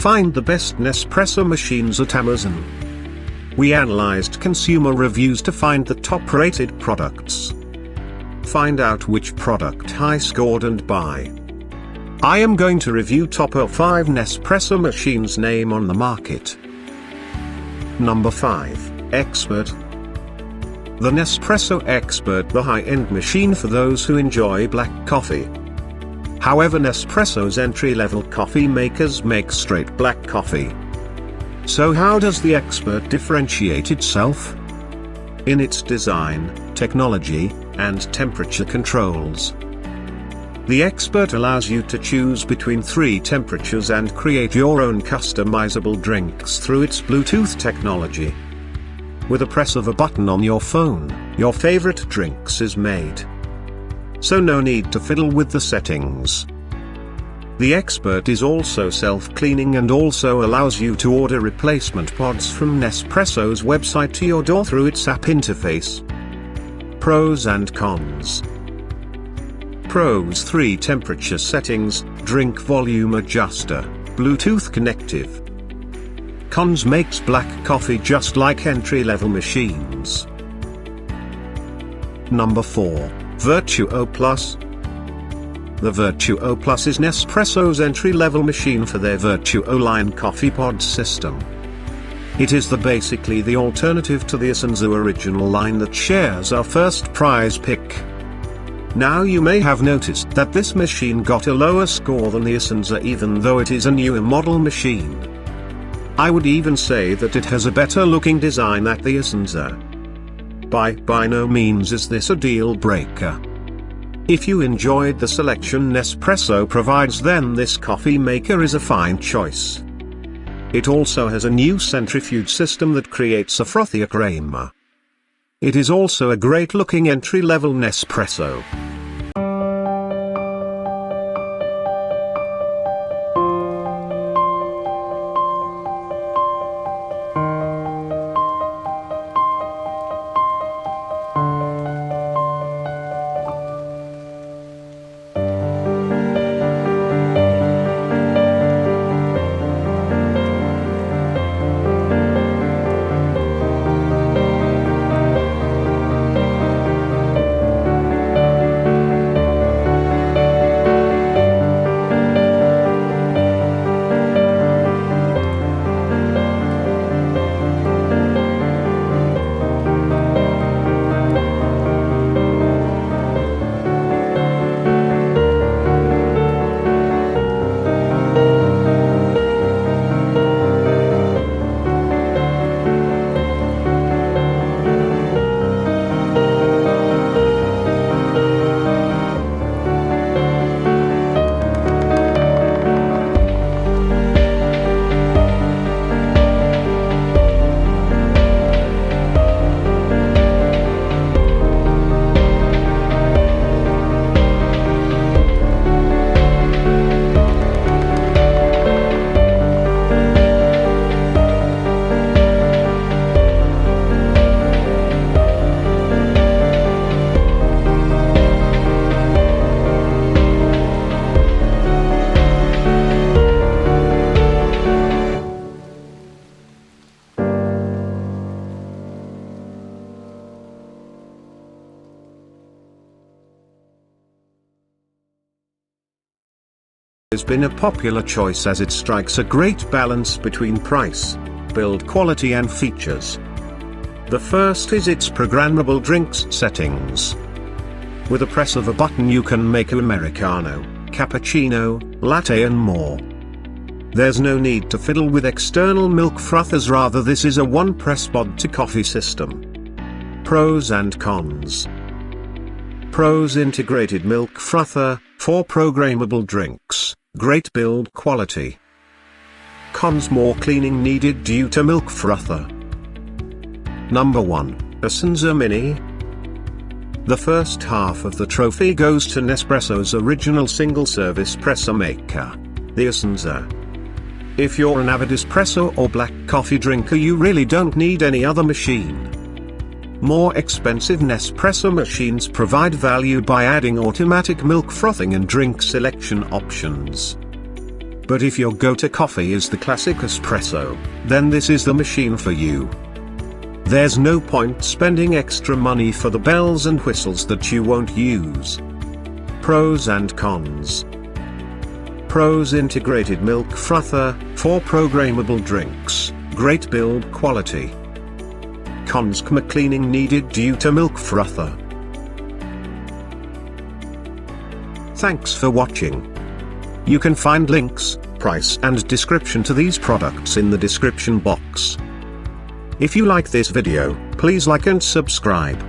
Find the best Nespresso machines at Amazon. We analyzed consumer reviews to find the top-rated products. Find out which product high scored and buy. I am going to review top 5 Nespresso machines name on the market. Number 5, Expert. The Nespresso Expert, the high-end machine for those who enjoy black coffee. However, Nespresso's entry-level coffee makers make straight black coffee. So how does the Expert differentiate itself? In its design, technology, and temperature controls. The Expert allows you to choose between 3 temperatures and create your own customizable drinks through its Bluetooth technology. With a press of a button on your phone, your favorite drinks is made. So no need to fiddle with the settings. The Expert is also self-cleaning and also allows you to order replacement pods from Nespresso's website to your door through its app interface. Pros and cons. Pros: 3 temperature settings, drink volume adjuster, Bluetooth connective. Cons: makes black coffee just like entry-level machines. Number 4, Vertuo Plus. The Vertuo Plus is Nespresso's entry-level machine for their Vertuo line coffee pod system. It is basically the alternative to the Essenza original line that shares our first prize pick. Now you may have noticed that this machine got a lower score than the Essenza even though it is a newer model machine. I would even say that it has a better looking design than the Essenza. By no means is this a deal breaker. If you enjoyed the selection Nespresso provides, then this coffee maker is a fine choice. It also has a new centrifuge system that creates a frothier crema. It is also a great looking entry-level Nespresso. Has been a popular choice as it strikes a great balance between price, build quality and features. The first is its programmable drinks settings. With a press of a button you can make an Americano, cappuccino, latte and more. There's no need to fiddle with external milk frothers, rather this is a one-press pod to coffee system. Pros and cons. Pros: integrated milk frother, 4 programmable drinks, great build quality. Cons: more cleaning needed due to milk frother. Number 1, Essenza Mini. The first half of the trophy goes to Nespresso's original single-service presser maker, the Essenza. If you're an avid espresso or black coffee drinker, you really don't need any other machine. More expensive Nespresso machines provide value by adding automatic milk frothing and drink selection options. But if your go-to coffee is the classic espresso, then this is the machine for you. There's no point spending extra money for the bells and whistles that you won't use. Pros and cons. Pros: integrated milk frother, 4 programmable drinks, great build quality. Cons: cleaning needed due to milk frother. Thanks for watching. You can find links, price and description to these products in the description box. If you like this video, please like and subscribe.